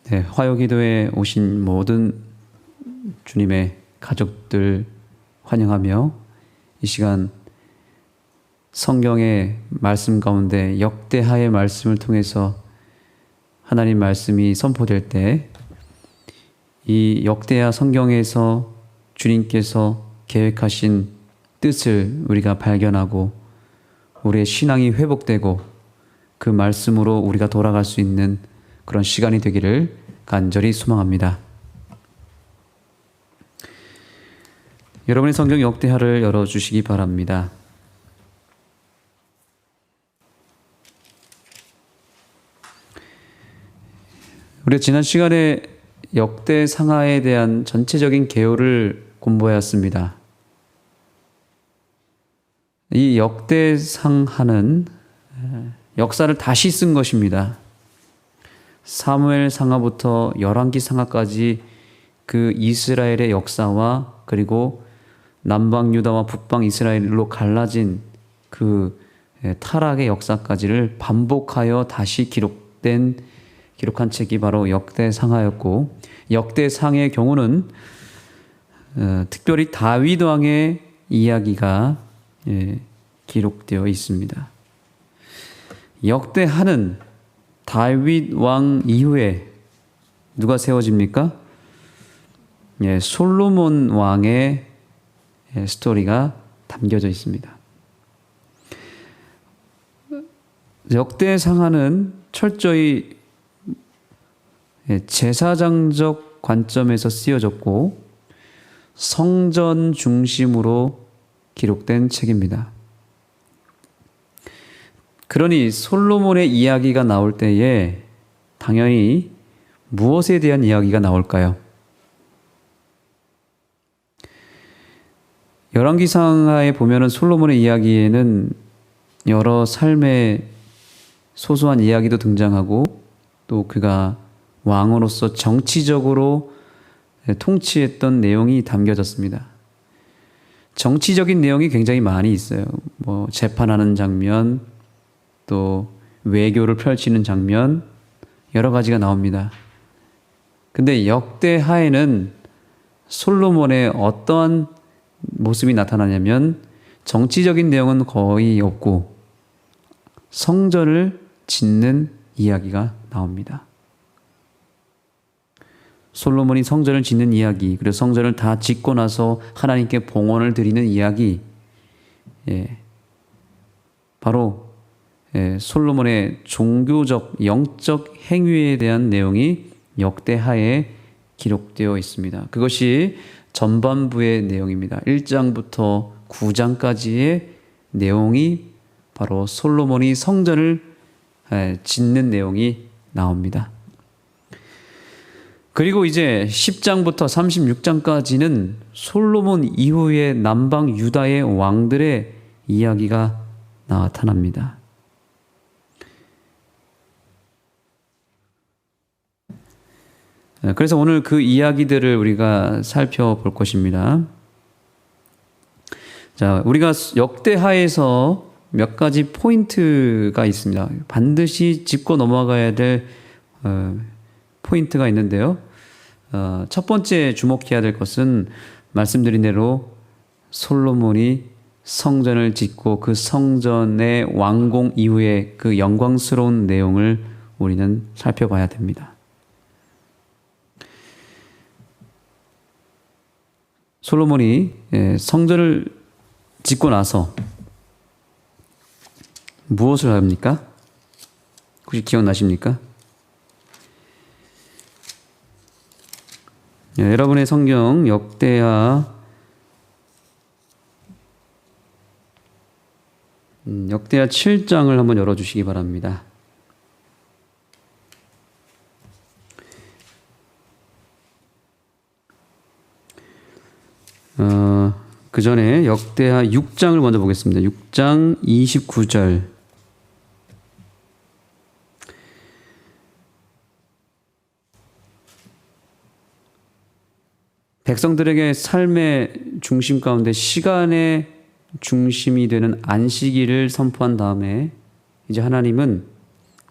네, 화요기도에 오신 모든 주님의 가족들 환영하며 이 시간 성경의 말씀 가운데 역대하의 말씀을 통해서 하나님 말씀이 선포될 때 이 역대하 성경에서 주님께서 계획하신 뜻을 우리가 발견하고 우리의 신앙이 회복되고 그 말씀으로 우리가 돌아갈 수 있는 그런 시간이 되기를 간절히 소망합니다. 여러분의 성경 역대하를 열어주시기 바랍니다. 우리가 지난 시간에 역대상하에 대한 전체적인 개요를 공부하였습니다. 이 역대상하는 역사를 다시 쓴 것입니다. 사무엘 상하부터 열왕기 상하까지 그 이스라엘의 역사와 그리고 남방 유다와 북방 이스라엘로 갈라진 그 타락의 역사까지를 반복하여 다시 기록한 책이 바로 역대상하였고, 역대상의 경우는 특별히 다윗 왕의 이야기가 기록되어 있습니다. 역대하는 다윗 왕 이후에 누가 세워집니까? 솔로몬 왕의 스토리가 담겨져 있습니다. 역대상하는 철저히 제사장적 관점에서 쓰여졌고 성전 중심으로 기록된 책입니다. 그러니 솔로몬의 이야기가 나올 때에 당연히 무엇에 대한 이야기가 나올까요? 열왕기상하에 보면은 솔로몬의 이야기에는 여러 삶의 소소한 이야기도 등장하고 또 그가 왕으로서 정치적으로 통치했던 내용이 담겨졌습니다. 정치적인 내용이 굉장히 많이 있어요. 재판하는 장면, 또 외교를 펼치는 장면, 여러 가지가 나옵니다. 근데 역대하에는 솔로몬의 어떠한 모습이 나타나냐면 정치적인 내용은 거의 없고 성전을 짓는 이야기가 나옵니다. 솔로몬이 성전을 짓는 이야기, 그리고 성전을 다 짓고 나서 하나님께 봉헌을 드리는 이야기, 바로 솔로몬의 종교적, 영적 행위에 대한 내용이 역대하에 기록되어 있습니다. 그것이 전반부의 내용입니다. 1장부터 9장까지의 내용이 바로 솔로몬이 성전을 짓는 내용이 나옵니다. 그리고 이제 10장부터 36장까지는 솔로몬 이후의 남방 유다의 왕들의 이야기가 나타납니다. 그래서 오늘 그 이야기들을 우리가 살펴볼 것입니다. 자, 우리가 역대하에서 몇 가지 포인트가 있습니다. 반드시 짚고 넘어가야 될 포인트가 있는데요. 첫 번째 주목해야 될 것은 말씀드린 대로 솔로몬이 성전을 짓고 그 성전의 완공 이후에 그 영광스러운 내용을 우리는 살펴봐야 됩니다. 솔로몬이 성전을 짓고 나서 무엇을 합니까? 혹시 기억나십니까? 여러분의 성경 역대하 7장을 한번 열어주시기 바랍니다. 그 전에 역대하 6장을 먼저 보겠습니다. 6장 29절. 백성들에게 삶의 중심 가운데 시간의 중심이 되는 안식일을 선포한 다음에 이제 하나님은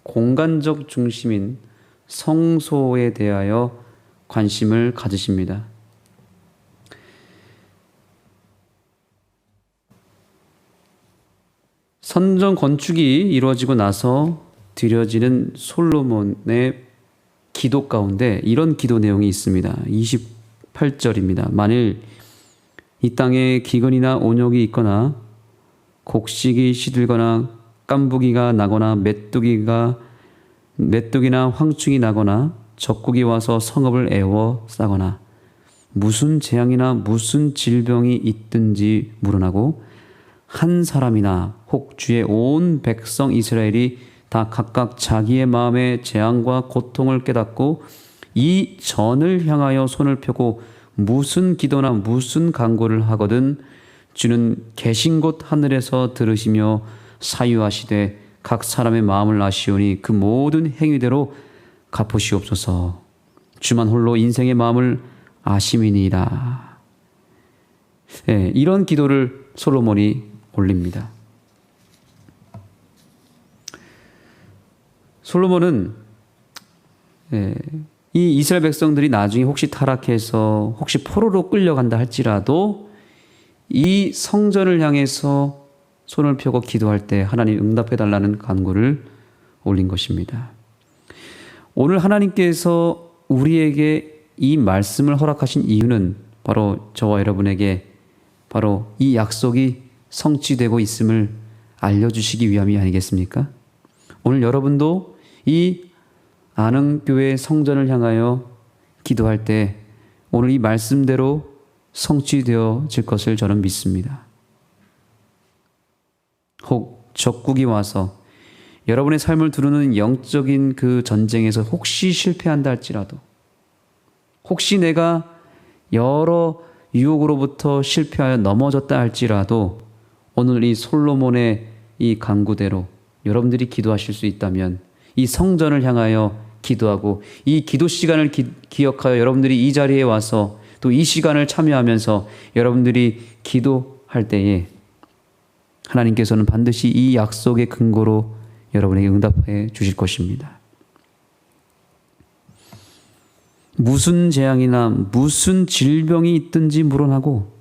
공간적 중심인 성소에 대하여 관심을 가지십니다. 성전 건축이 이루어지고 나서 드려지는 솔로몬의 기도 가운데 이런 기도 내용이 있습니다. 28절입니다. 만일 이 땅에 기근이나 온역이 있거나 곡식이 시들거나 깐부기가 나거나 메뚜기나 황충이 나거나 적국이 와서 성읍을 애워 싸거나 무슨 재앙이나 무슨 질병이 있든지 물어나고 한 사람이나 혹 주의 온 백성 이스라엘이 다 각각 자기의 마음의 재앙과 고통을 깨닫고 이 전을 향하여 손을 펴고 무슨 기도나 무슨 간구를 하거든 주는 계신 곳 하늘에서 들으시며 사유하시되 각 사람의 마음을 아시오니 그 모든 행위대로 갚으시옵소서. 주만 홀로 인생의 마음을 아심이니이다. 네, 이런 기도를 솔로몬이 올립니다. 솔로몬은 이 이스라엘 백성들이 나중에 혹시 타락해서 혹시 포로로 끌려간다 할지라도 이 성전을 향해서 손을 펴고 기도할 때 하나님 응답해달라는 간구를 올린 것입니다. 오늘 하나님께서 우리에게 이 말씀을 허락하신 이유는 바로 저와 여러분에게 바로 이 약속이 성취되고 있음을 알려주시기 위함이 아니겠습니까? 오늘 여러분도 이 안흥교회 성전을 향하여 기도할 때 오늘 이 말씀대로 성취되어질 것을 저는 믿습니다. 혹 적국이 와서 여러분의 삶을 두루는 영적인 그 전쟁에서 혹시 실패한다 할지라도 혹시 내가 여러 유혹으로부터 실패하여 넘어졌다 할지라도 오늘 이 솔로몬의 이 간구대로 여러분들이 기도하실 수 있다면 이 성전을 향하여 기도하고 이 기도 시간을 기억하여 여러분들이 이 자리에 와서 또 이 시간을 참여하면서 여러분들이 기도할 때에 하나님께서는 반드시 이 약속의 근거로 여러분에게 응답해 주실 것입니다. 무슨 재앙이나 무슨 질병이 있든지 물어나고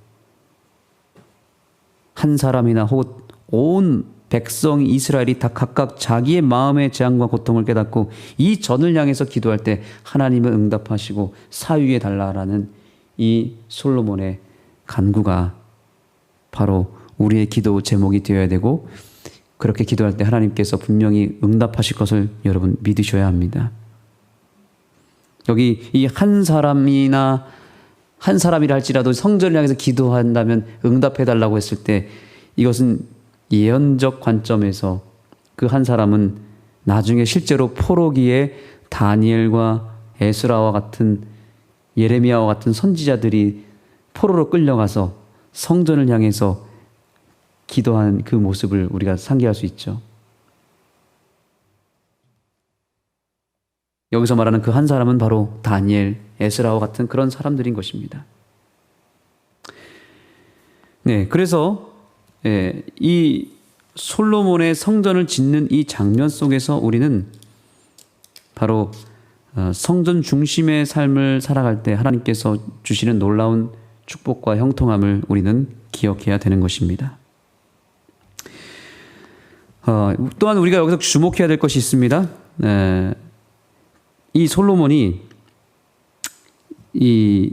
한 사람이나 혹 온 백성 이스라엘이 다 각각 자기의 마음의 재앙과 고통을 깨닫고 이 전을 향해서 기도할 때 하나님은 응답하시고 사유해 달라라는 이 솔로몬의 간구가 바로 우리의 기도 제목이 되어야 되고 그렇게 기도할 때 하나님께서 분명히 응답하실 것을 여러분 믿으셔야 합니다. 여기 이 한 사람이라 할지라도 성전을 향해서 기도한다면 응답해달라고 했을 때 이것은 예언적 관점에서 그 한 사람은 나중에 실제로 포로기에 다니엘과 에스라와 같은 예레미야와 같은 선지자들이 포로로 끌려가서 성전을 향해서 기도한 그 모습을 우리가 상기할 수 있죠. 여기서 말하는 그 한 사람은 바로 다니엘, 에스라와 같은 그런 사람들인 것입니다. 네, 그래서 이 솔로몬의 성전을 짓는 이 장면 속에서 우리는 바로 성전 중심의 삶을 살아갈 때 하나님께서 주시는 놀라운 축복과 형통함을 우리는 기억해야 되는 것입니다. 또한 우리가 여기서 주목해야 될 것이 있습니다. 이 솔로몬이 이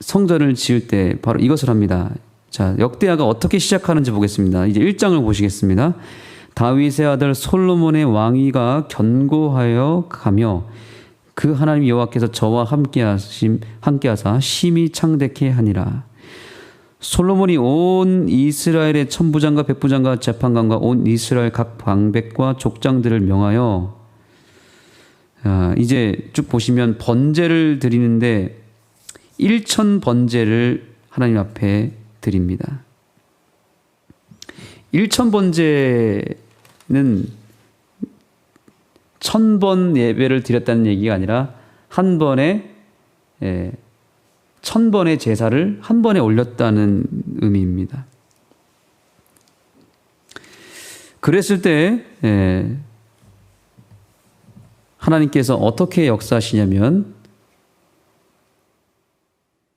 성전을 지을 때 바로 이것을 합니다. 자, 역대하가 어떻게 시작하는지 보겠습니다. 이제 1장을 보시겠습니다. 다윗의 아들 솔로몬의 왕위가 견고하여 가며 그 하나님 여호와께서 저와 함께하사 심히 창대케 하니라. 솔로몬이 온 이스라엘의 천부장과 백부장과 재판관과 온 이스라엘 각 방백과 족장들을 명하여 이제 쭉 보시면 번제를 드리는데 1천 번제를 하나님 앞에 드립니다. 1천 번제는 1000번 예배를 드렸다는 얘기가 아니라 한 번에 1000번의 제사를 한 번에 올렸다는 의미입니다. 그랬을 때 하나님께서 어떻게 역사하시냐면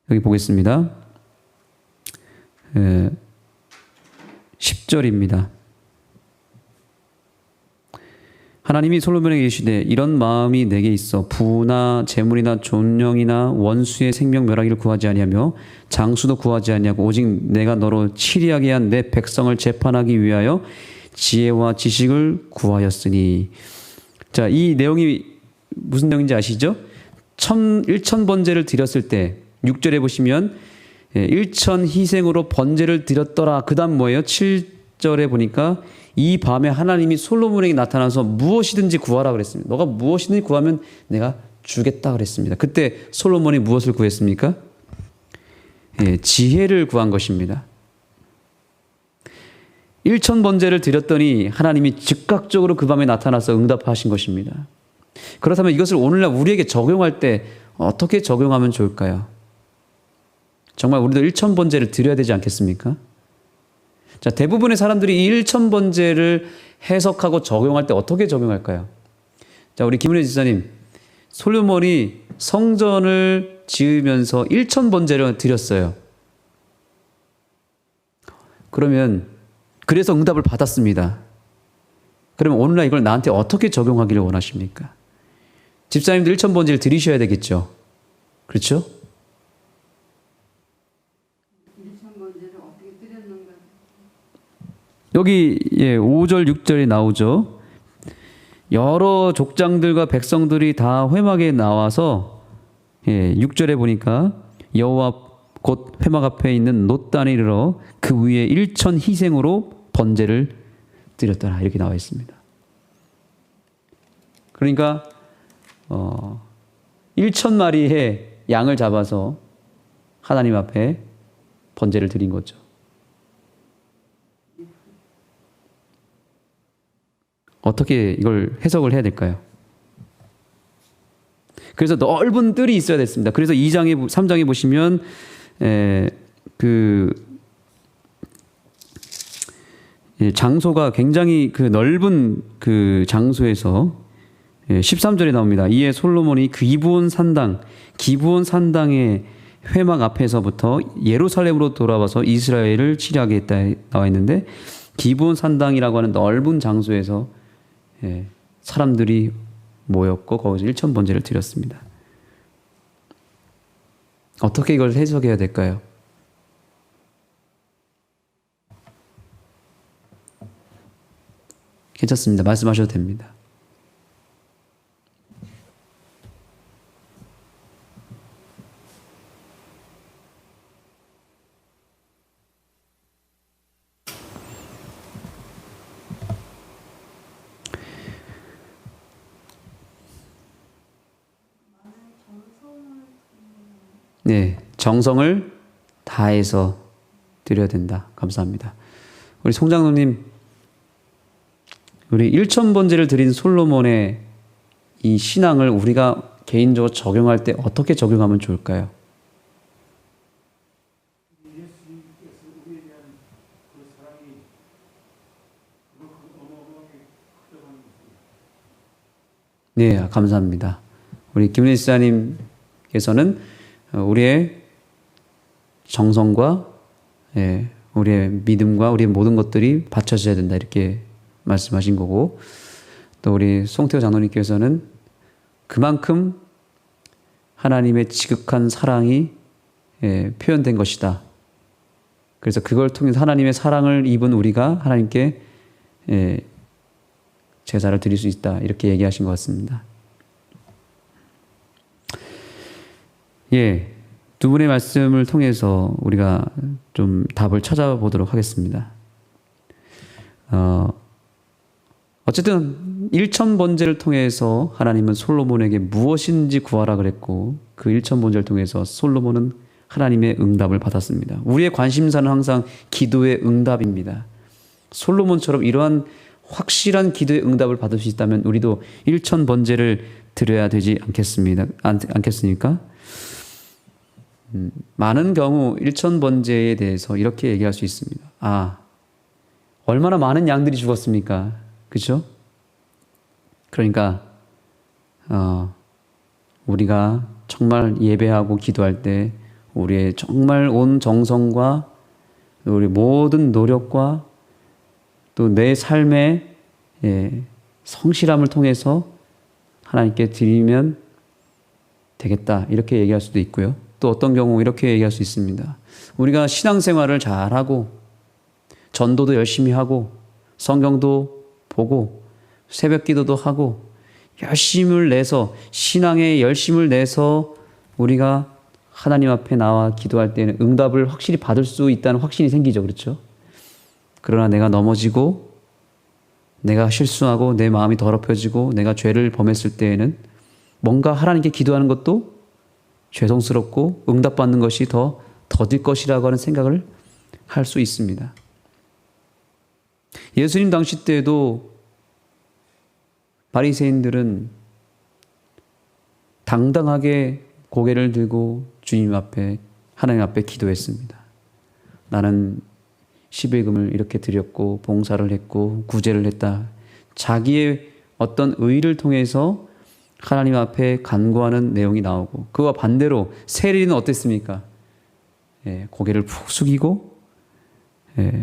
여기 보겠습니다. 10절입니다. 하나님이 솔로몬에게 이르시되 이런 마음이 내게 있어 부나 재물이나 존령이나 원수의 생명 멸하기를 구하지 아니하며 장수도 구하지 아니하고 오직 내가 너로 치리하게 한 내 백성을 재판하기 위하여 지혜와 지식을 구하였으니. 자, 이 내용이 무슨 내용인지 아시죠? 1000번제를 드렸을 때 6절에 보시면 1000 희생으로 번제를 드렸더라. 그 다음 뭐예요? 7절에 보니까 이 밤에 하나님이 솔로몬에게 나타나서 무엇이든지 구하라 그랬습니다. 너가 무엇이든지 구하면 내가 주겠다 그랬습니다. 그때 솔로몬이 무엇을 구했습니까? 지혜를 구한 것입니다. 1000번제를 드렸더니 하나님이 즉각적으로 그 밤에 나타나서 응답하신 것입니다. 그렇다면 이것을 오늘날 우리에게 적용할 때 어떻게 적용하면 좋을까요? 정말 우리도 1000번제를 드려야 되지 않겠습니까? 자, 대부분의 사람들이 이 1000번제를 해석하고 적용할 때 어떻게 적용할까요? 자, 우리 김은혜 지사님, 솔로몬이 성전을 지으면서 1000번제를 드렸어요. 그러면 그래서 응답을 받았습니다. 그러면 오늘날 이걸 나한테 어떻게 적용하기를 원하십니까? 집사님도 1000번제를 드리셔야 되겠죠. 그렇죠? 1000번제를 어떻게 드렸는가? 여기 5절 6절이 나오죠. 여러 족장들과 백성들이 다 회막에 나와서 6절에 보니까 여호와 곧 회막 앞에 있는 놋단에 이르러 그 위에 1000 희생으로 번제를 드렸더라. 이렇게 나와 있습니다. 그러니까 1000마리의 양을 잡아서 하나님 앞에 번제를 드린 거죠. 어떻게 이걸 해석을 해야 될까요? 그래서 넓은 뜰이 있어야 됐습니다. 그래서 3장에 보시면 장소가 굉장히 그 넓은 그 장소에서 13절에 나옵니다. 이에 솔로몬이 기브온 산당의 회막 앞에서부터 예루살렘으로 돌아와서 이스라엘을 치리하게 했다 나와 있는데, 기브온 산당이라고 하는 넓은 장소에서 사람들이 모였고 거기서 1000번제를 드렸습니다. 어떻게 이걸 해석해야 될까요? 괜찮습니다. 말씀하셔도 됩니다. 네, 정성을 다해서 드려야 된다. 감사합니다. 우리 송장로님, 우리 1000번제를 드린 솔로몬의 이 신앙을 우리가 개인적으로 적용할 때 어떻게 적용하면 좋을까요? 네, 감사합니다. 우리 김은혜 지사님께서는 우리의 정성과 우리의 믿음과 우리의 모든 것들이 받쳐져야 된다, 이렇게 말씀하신 거고, 또 우리 송태호 장로님께서는 그만큼 하나님의 지극한 사랑이 표현된 것이다. 그래서 그걸 통해서 하나님의 사랑을 입은 우리가 하나님께 제사를 드릴 수 있다, 이렇게 얘기하신 것 같습니다. 두 분의 말씀을 통해서 우리가 좀 답을 찾아보도록 하겠습니다. 어쨌든 1000번제를 통해서 하나님은 솔로몬에게 무엇인지 구하라 그랬고, 그 1000번제를 통해서 솔로몬은 하나님의 응답을 받았습니다. 우리의 관심사는 항상 기도의 응답입니다. 솔로몬처럼 이러한 확실한 기도의 응답을 받을 수 있다면 우리도 1000번제를 드려야 되지 않겠습니까? 많은 경우 1000번제에 대해서 이렇게 얘기할 수 있습니다. 얼마나 많은 양들이 죽었습니까? 그렇죠? 그러니까 우리가 정말 예배하고 기도할 때 우리의 정말 온 정성과 우리 모든 노력과 또 내 삶의 성실함을 통해서 하나님께 드리면 되겠다, 이렇게 얘기할 수도 있고요. 또 어떤 경우 이렇게 얘기할 수 있습니다. 우리가 신앙생활을 잘하고 전도도 열심히 하고 성경도 보고 새벽 기도도 하고 열심을 내서, 신앙에 열심을 내서 우리가 하나님 앞에 나와 기도할 때는 응답을 확실히 받을 수 있다는 확신이 생기죠. 그렇죠? 그러나 내가 넘어지고 내가 실수하고 내 마음이 더럽혀지고 내가 죄를 범했을 때에는 뭔가 하나님께 기도하는 것도 죄송스럽고 응답받는 것이 더 더딜 것이라고 하는 생각을 할 수 있습니다. 예수님 당시 때에도 바리새인들은 당당하게 고개를 들고 주님 앞에, 하나님 앞에 기도했습니다. 나는 11금을 이렇게 드렸고 봉사를 했고 구제를 했다. 자기의 어떤 의를 통해서 하나님 앞에 간구하는 내용이 나오고, 그와 반대로 세리는 어땠습니까? 고개를 푹 숙이고,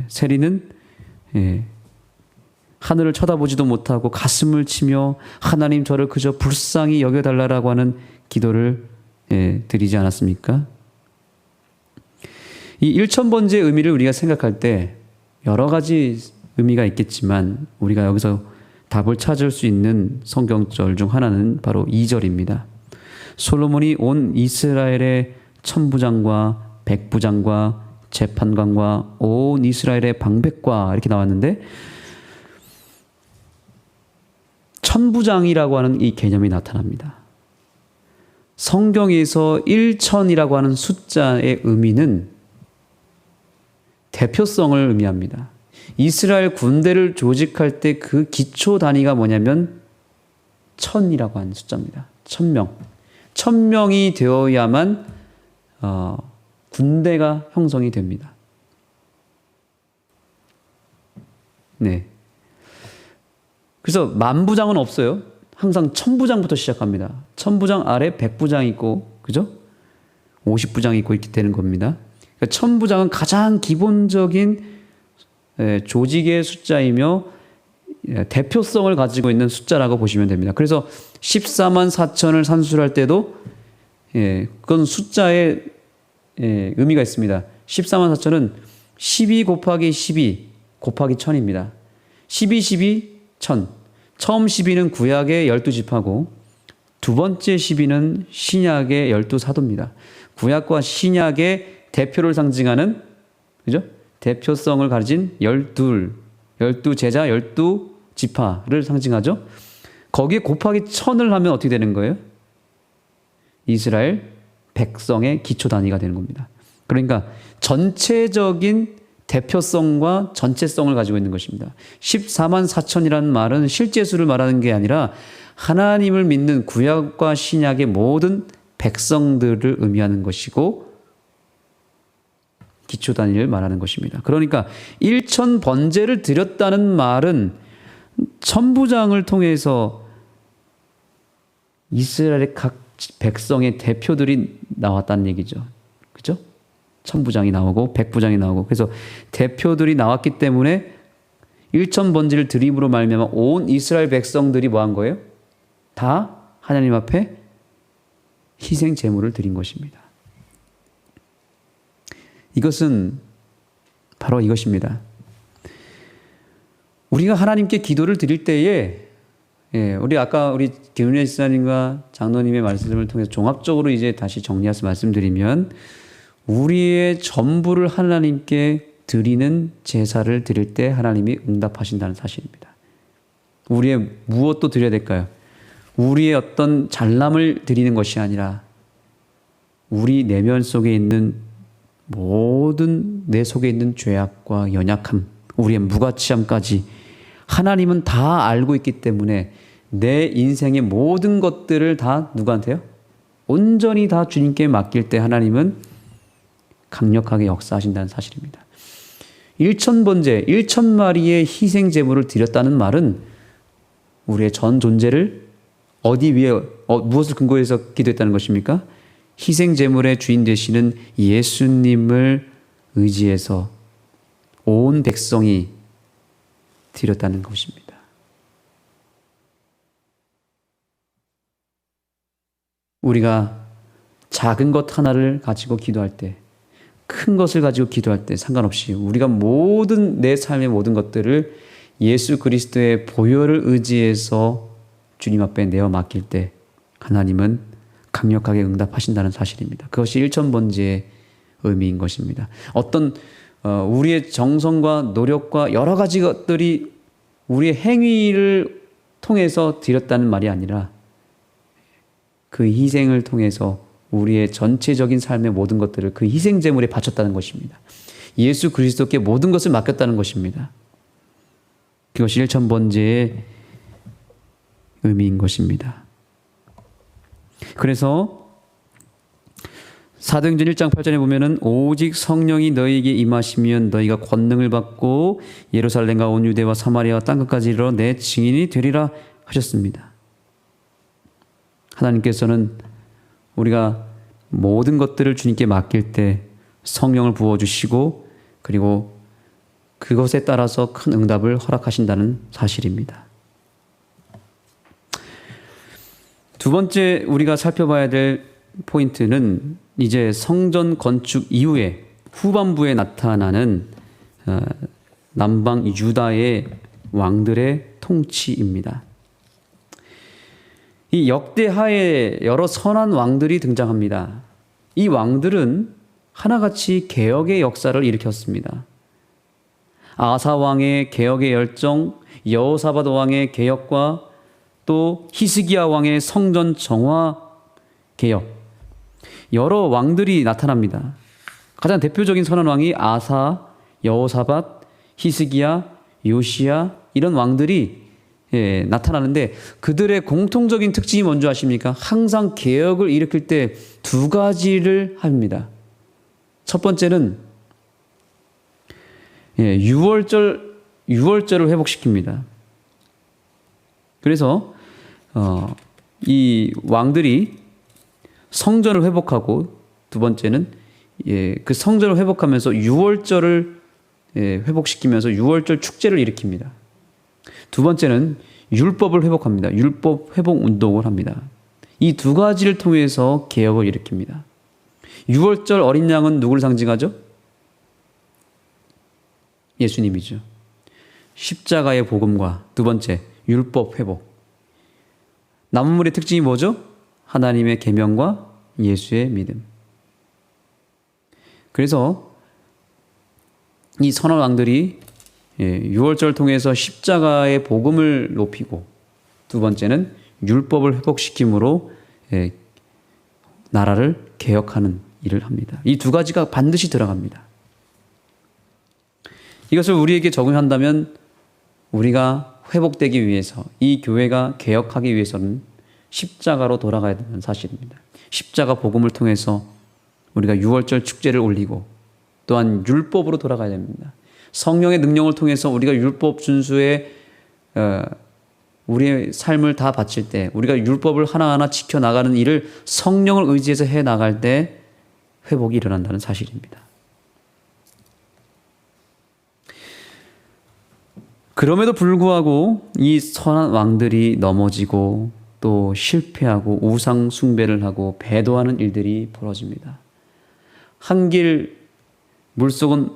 세리는 하늘을 쳐다보지도 못하고 가슴을 치며 하나님 저를 그저 불쌍히 여겨달라고 하는 기도를 드리지 않았습니까? 이 일천번제의 의미를 우리가 생각할 때 여러 가지 의미가 있겠지만 우리가 여기서 답을 찾을 수 있는 성경절 중 하나는 바로 2절입니다. 솔로몬이 온 이스라엘의 천부장과 백부장과 재판관과 온 이스라엘의 방백과 이렇게 나왔는데, 천부장이라고 하는 이 개념이 나타납니다. 성경에서 1000이라고 하는 숫자의 의미는 대표성을 의미합니다. 이스라엘 군대를 조직할 때 그 기초 단위가 뭐냐면 1000이라고 하는 숫자입니다. 1000명. 1000명이 되어야만 군대가 형성이 됩니다. 네. 그래서 만부장은 없어요. 항상 1000부장부터 시작합니다. 1000부장 아래 100부장 있고, 그죠? 50부장 있고 이렇게 되는 겁니다. 그러니까 1000부장은 가장 기본적인 조직의 숫자이며 대표성을 가지고 있는 숫자라고 보시면 됩니다. 그래서 14만 4천을 산술할 때도 그건 숫자의 의미가 있습니다. 14만 4천은 12 곱하기 12 곱하기 1000입니다. 12, 12, 1000. 처음 12는 구약의 12지파고 두 번째 12는 신약의 12사도입니다. 구약과 신약의 대표를 상징하는, 그죠? 대표성을 가진 12 제자 12지파를 상징하죠. 거기에 곱하기 1000을 하면 어떻게 되는 거예요? 이스라엘 백성의 기초 단위가 되는 겁니다. 그러니까 전체적인 대표성과 전체성을 가지고 있는 것입니다. 14만 4천이라는 말은 실제 수를 말하는 게 아니라 하나님을 믿는 구약과 신약의 모든 백성들을 의미하는 것이고 기초 단위를 말하는 것입니다. 그러니까 1000 번제를 드렸다는 말은 천부장을 통해서 이스라엘의 각 백성의 대표들이 나왔다는 얘기죠. 그죠? 천부장이 나오고 백부장이 나오고, 그래서 대표들이 나왔기 때문에 1000 번제를 드림으로 말미암아 온 이스라엘 백성들이 뭐 한 거예요? 다 하나님 앞에 희생 제물을 드린 것입니다. 이것은 바로 이것입니다. 우리가 하나님께 기도를 드릴 때에 우리 김은혜 지사님과 장로님의 말씀을 통해서 종합적으로 이제 다시 정리해서 말씀드리면, 우리의 전부를 하나님께 드리는 제사를 드릴 때 하나님이 응답하신다는 사실입니다. 우리의 무엇도 드려야 될까요? 우리의 어떤 잘남을 드리는 것이 아니라 우리 내면 속에 있는 모든 내 속에 있는 죄악과 연약함, 우리의 무가치함까지 하나님은 다 알고 있기 때문에 내 인생의 모든 것들을 다 누구한테요? 온전히 다 주님께 맡길 때 하나님은 강력하게 역사하신다는 사실입니다. 1000 번제, 1000마리의 희생 제물을 드렸다는 말은 우리의 전 존재를 어디 위에 무엇을 근거해서 기도했다는 것입니까? 희생 제물의 주인 되시는 예수님을 의지해서 온 백성이 드렸다는 것입니다. 우리가 작은 것 하나를 가지고 기도할 때, 큰 것을 가지고 기도할 때 상관없이 우리가 내 삶의 모든 것들을 예수 그리스도의 보혈을 의지해서 주님 앞에 내어 맡길 때 하나님은 강력하게 응답하신다는 사실입니다. 그것이 일천번제의 의미인 것입니다. 어떤 우리의 정성과 노력과 여러 가지 것들이 우리의 행위를 통해서 드렸다는 말이 아니라 그 희생을 통해서 우리의 전체적인 삶의 모든 것들을 그 희생 제물에 바쳤다는 것입니다. 예수 그리스도께 모든 것을 맡겼다는 것입니다. 그것이 일천번제의 의미인 것입니다. 그래서 사도행전 1장 8절에 보면은 오직 성령이 너희에게 임하시면 너희가 권능을 받고 예루살렘과 온 유대와 사마리아와 땅끝까지 이르러 내 증인이 되리라 하셨습니다. 하나님께서는 우리가 모든 것들을 주님께 맡길 때 성령을 부어주시고 그리고 그것에 따라서 큰 응답을 허락하신다는 사실입니다. 두 번째 우리가 살펴봐야 될 포인트는 이제 성전 건축 이후에 후반부에 나타나는 남방 유다의 왕들의 통치입니다. 이 역대하에 여러 선한 왕들이 등장합니다. 이 왕들은 하나같이 개혁의 역사를 일으켰습니다. 아사 왕의 개혁의 열정, 여호사밧 왕의 개혁과 또 히스기야 왕의 성전 정화 개혁, 여러 왕들이 나타납니다. 가장 대표적인 선한 왕이 아사, 여호사밧, 히스기야, 요시야 이런 왕들이 나타나는데 그들의 공통적인 특징이 뭔지 아십니까? 항상 개혁을 일으킬 때 두 가지를 합니다. 첫 번째는 유월절을 회복시킵니다. 그래서 이 왕들이 성전을 회복하고 두 번째는 그 성전을 회복하면서 유월절을 회복시키면서 유월절 축제를 일으킵니다. 두 번째는 율법을 회복합니다. 율법 회복 운동을 합니다. 이 두 가지를 통해서 개혁을 일으킵니다. 유월절 어린 양은 누구를 상징하죠? 예수님이죠. 십자가의 복음과 두 번째 율법 회복. 나무물의 특징이 뭐죠? 하나님의 계명과 예수의 믿음. 그래서 이 선한 왕들이 유월절을 통해서 십자가의 복음을 높이고 두 번째는 율법을 회복시킴으로 나라를 개혁하는 일을 합니다. 이 두 가지가 반드시 들어갑니다. 이것을 우리에게 적용한다면 우리가 회복되기 위해서 이 교회가 개혁하기 위해서는 십자가로 돌아가야 되는 사실입니다. 십자가 복음을 통해서 우리가 유월절 축제를 올리고 또한 율법으로 돌아가야 됩니다. 성령의 능력을 통해서 우리가 율법 준수에 우리의 삶을 다 바칠 때 우리가 율법을 하나하나 지켜나가는 일을 성령을 의지해서 해나갈 때 회복이 일어난다는 사실입니다. 그럼에도 불구하고 이 선한 왕들이 넘어지고 또 실패하고 우상 숭배를 하고 배도하는 일들이 벌어집니다. 한 길 물속은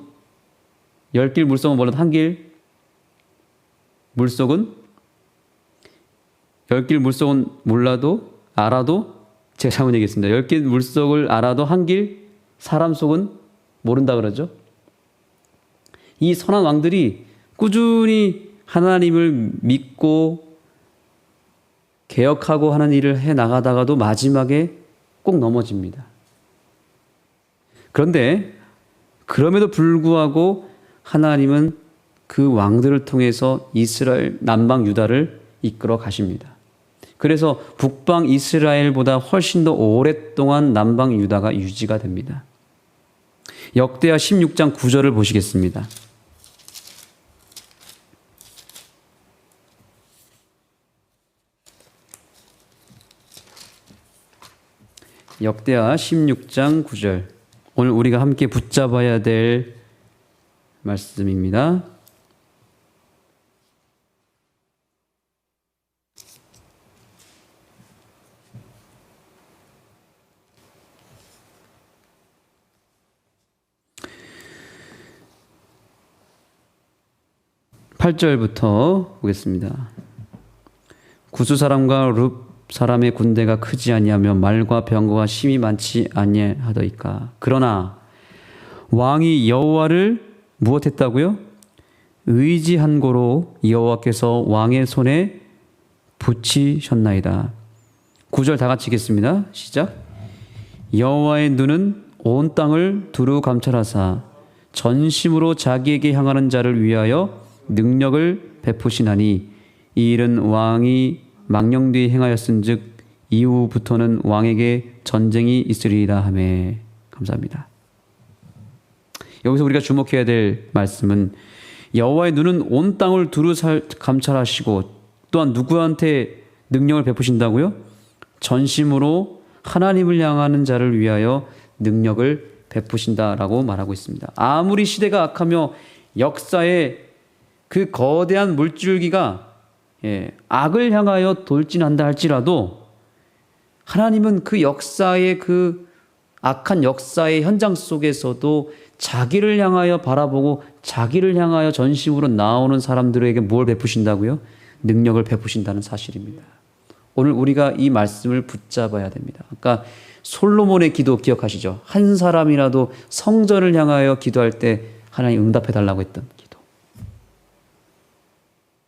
10길 물속은 몰라도 한 길 물속은 10길 물속은 몰라도 알아도 제가 잘못 얘기했습니다. 10길 물속을 알아도 한 길 사람 속은 모른다 그러죠. 이 선한 왕들이 꾸준히 하나님을 믿고 개혁하고 하는 일을 해 나가다가도 마지막에 꼭 넘어집니다. 그런데 그럼에도 불구하고 하나님은 그 왕들을 통해서 이스라엘 남방 유다를 이끌어 가십니다. 그래서 북방 이스라엘보다 훨씬 더 오랫동안 남방 유다가 유지가 됩니다. 역대하 16장 9절을 보시겠습니다. 역대하 16장 9절. 오늘 우리가 함께 붙잡아야 될 말씀입니다. 팔절부터 보겠습니다. 구스 사람과 룹 사람의 군대가 크지 아니하며 말과 병거가 심히 많지 아니하더이까. 그러나 왕이 여호와를 무엇했다고요? 의지한 고로 여호와께서 왕의 손에 붙이셨나이다. 9절 다 같이 읽겠습니다. 시작. 여호와의 눈은 온 땅을 두루 감찰하사 전심으로 자기에게 향하는 자를 위하여 능력을 베푸시나니 이 일은 왕이 망령되이 행하였은즉 이후부터는 왕에게 전쟁이 있으리라 하매. 감사합니다. 여기서 우리가 주목해야 될 말씀은 여호와의 눈은 온 땅을 두루 감찰하시고 또한 누구한테 능력을 베푸신다고요? 전심으로 하나님을 향하는 자를 위하여 능력을 베푸신다라고 말하고 있습니다. 아무리 시대가 악하며 역사에 그 거대한 물줄기가 악을 향하여 돌진한다 할지라도 하나님은 그 역사의 그 악한 역사의 현장 속에서도 자기를 향하여 바라보고 자기를 향하여 전심으로 나오는 사람들에게 뭘 베푸신다고요? 능력을 베푸신다는 사실입니다. 오늘 우리가 이 말씀을 붙잡아야 됩니다. 아까 솔로몬의 기도 기억하시죠? 한 사람이라도 성전을 향하여 기도할 때 하나님 응답해 달라고 했던 기도.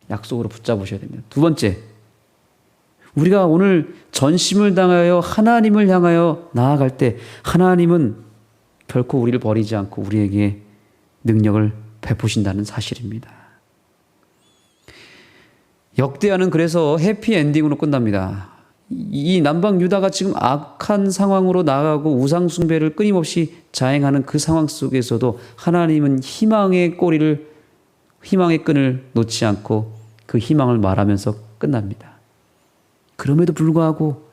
약속으로 붙잡으셔야 됩니다. 두 번째, 우리가 오늘 전심을 당하여 하나님을 향하여 나아갈 때 하나님은 결코 우리를 버리지 않고 우리에게 능력을 베푸신다는 사실입니다. 역대하는 그래서 해피엔딩으로 끝납니다. 이 남방 유다가 지금 악한 상황으로 나아가고 우상 숭배를 끊임없이 자행하는 그 상황 속에서도 하나님은 희망의 끈을 놓지 않고 그 희망을 말하면서 끝납니다. 그럼에도 불구하고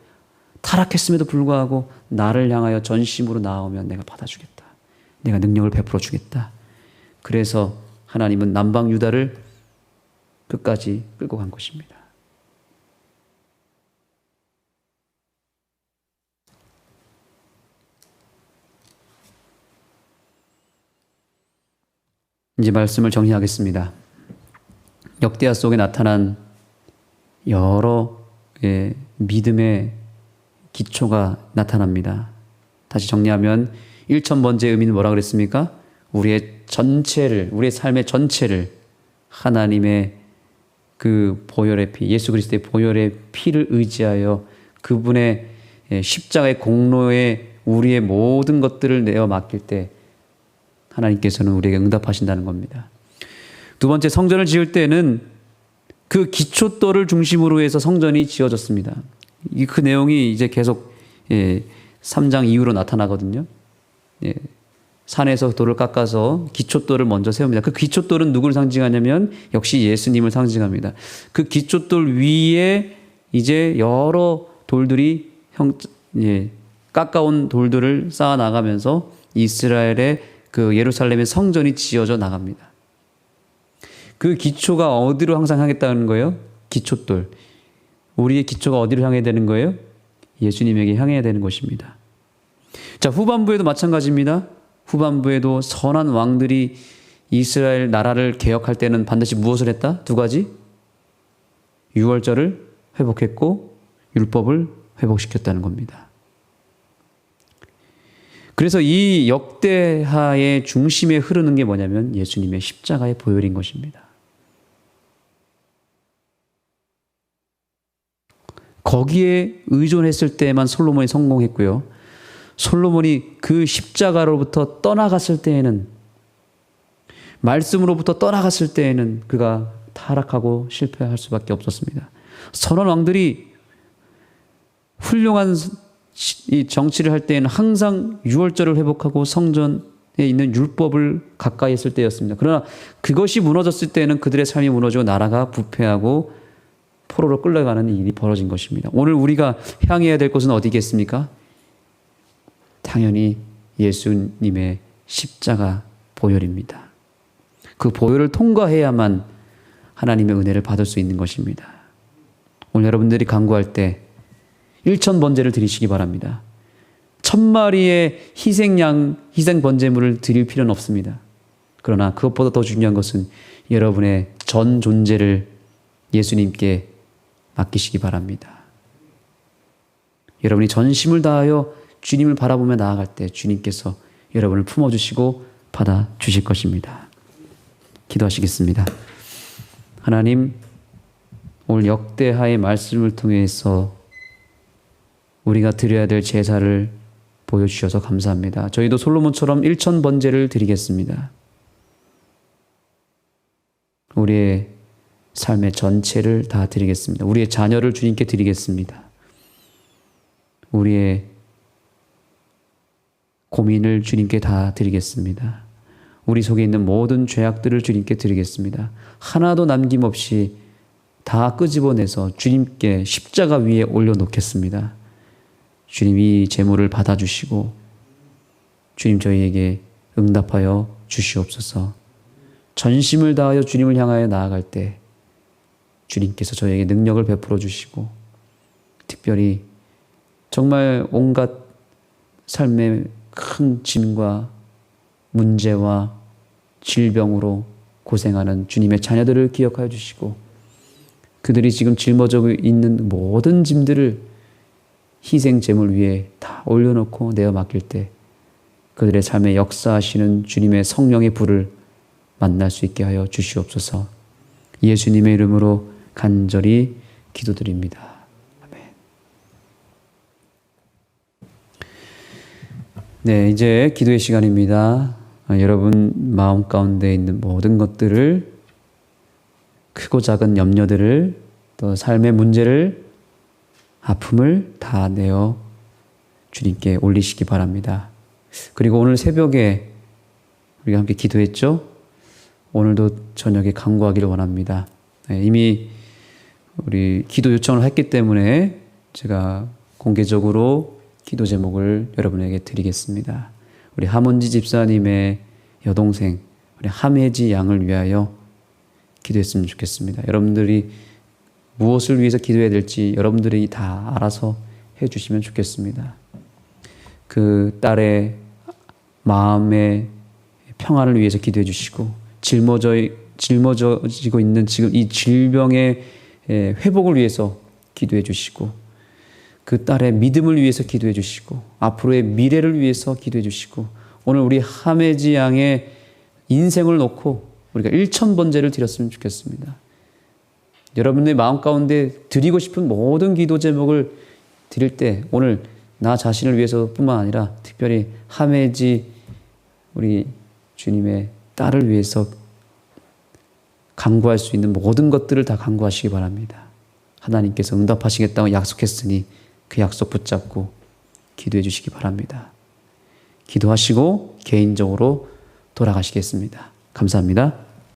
타락했음에도 불구하고 나를 향하여 전심으로 나오면 내가 받아주겠다. 내가 능력을 베풀어 주겠다. 그래서 하나님은 남방 유다를 끝까지 끌고 간 것입니다. 이제 말씀을 정리하겠습니다. 역대하 속에 나타난 여러 믿음의 기초가 나타납니다. 다시 정리하면 1000번째 의미는 뭐라 그랬습니까? 우리의 삶의 전체를 하나님의 그 보혈의 피, 예수 그리스도의 보혈의 피를 의지하여 그분의 십자가의 공로에 우리의 모든 것들을 내어 맡길 때 하나님께서는 우리에게 응답하신다는 겁니다. 두 번째, 성전을 지을 때는 그 기초돌을 중심으로 해서 성전이 지어졌습니다. 그 내용이 이제 계속 3장 이후로 나타나거든요. 산에서 돌을 깎아서 기초돌을 먼저 세웁니다. 그 기초돌은 누구를 상징하냐면 역시 예수님을 상징합니다. 그 기초돌 위에 이제 여러 돌들이 깎아온 돌들을 쌓아 나가면서 이스라엘의 그 예루살렘의 성전이 지어져 나갑니다. 그 기초가 어디로 항상 향했다는 거예요? 기초돌. 우리의 기초가 어디로 향해야 되는 거예요? 예수님에게 향해야 되는 것입니다. 자, 후반부에도 마찬가지입니다. 후반부에도 선한 왕들이 이스라엘 나라를 개혁할 때는 반드시 무엇을 했다? 두 가지. 유월절을 회복했고 율법을 회복시켰다는 겁니다. 그래서 이 역대하의 중심에 흐르는 게 뭐냐면 예수님의 십자가의 보혈인 것입니다. 거기에 의존했을 때만 솔로몬이 성공했고요. 솔로몬이 그 십자가로부터 떠나갔을 때에는, 말씀으로부터 떠나갔을 때에는 그가 타락하고 실패할 수밖에 없었습니다. 선한 왕들이 훌륭한 이 정치를 할 때에는 항상 유월절을 회복하고 성전에 있는 율법을 가까이 했을 때였습니다. 그러나 그것이 무너졌을 때는 그들의 삶이 무너지고 나라가 부패하고 포로로 끌려가는 일이 벌어진 것입니다. 오늘 우리가 향해야 될 곳은 어디겠습니까? 당연히 예수님의 십자가 보혈입니다. 그 보혈을 통과해야만 하나님의 은혜를 받을 수 있는 것입니다. 오늘 여러분들이 간구할 때 1,000번제를 드리시기 바랍니다. 1,000마리의 희생 번제물을 드릴 필요는 없습니다. 그러나 그것보다 더 중요한 것은 여러분의 전 존재를 예수님께 맡기시기 바랍니다. 여러분이 전심을 다하여 주님을 바라보며 나아갈 때 주님께서 여러분을 품어주시고 받아주실 것입니다. 기도하시겠습니다. 하나님, 오늘 역대하의 말씀을 통해서 우리가 드려야 될 제사를 보여주셔서 감사합니다. 저희도 솔로몬처럼 1,000번제를 드리겠습니다. 우리의 삶의 전체를 다 드리겠습니다. 우리의 자녀를 주님께 드리겠습니다. 우리의 고민을 주님께 다 드리겠습니다. 우리 속에 있는 모든 죄악들을 주님께 드리겠습니다. 하나도 남김없이 다 끄집어내서 주님께 십자가 위에 올려놓겠습니다. 주님, 이 제물을 받아주시고 주님 저희에게 응답하여 주시옵소서. 전심을 다하여 주님을 향하여 나아갈 때 주님께서 저희에게 능력을 베풀어 주시고 특별히 정말 온갖 삶의 큰 짐과 문제와 질병으로 고생하는 주님의 자녀들을 기억하여 주시고 그들이 지금 짊어지고 있는 모든 짐들을 희생 제물 위에 다 올려놓고 내어 맡길 때 그들의 삶에 역사하시는 주님의 성령의 불을 만날 수 있게 하여 주시옵소서. 예수님의 이름으로 간절히 기도드립니다. 아멘. 네, 이제 기도의 시간입니다. 여러분 마음 가운데 있는 모든 것들을, 크고 작은 염려들을, 또 삶의 문제를, 아픔을 다 내어 주님께 올리시기 바랍니다. 그리고 오늘 새벽에 우리가 함께 기도했죠? 오늘도 저녁에 간구하기를 원합니다. 이미 우리 기도 요청을 했기 때문에 제가 공개적으로 기도 제목을 여러분에게 드리겠습니다. 우리 함원지 집사님의 여동생 우리 함혜지 양을 위하여 기도했으면 좋겠습니다. 여러분들이 무엇을 위해서 기도해야 될지 여러분들이 다 알아서 해주시면 좋겠습니다. 그 딸의 마음의 평안을 위해서 기도해 주시고 짊어지고 있는 지금 이 질병의 회복을 위해서 기도해 주시고 그 딸의 믿음을 위해서 기도해 주시고 앞으로의 미래를 위해서 기도해 주시고 오늘 우리 함혜지 양의 인생을 놓고 우리가 1,000번제를 드렸으면 좋겠습니다. 여러분의 마음 가운데 드리고 싶은 모든 기도 제목을 드릴 때 오늘 나 자신을 위해서뿐만 아니라 특별히 함혜지 우리 주님의 딸을 위해서 간구할 수 있는 모든 것들을 다 간구하시기 바랍니다. 하나님께서 응답하시겠다고 약속했으니 그 약속 붙잡고 기도해 주시기 바랍니다. 기도하시고 개인적으로 돌아가시겠습니다. 감사합니다.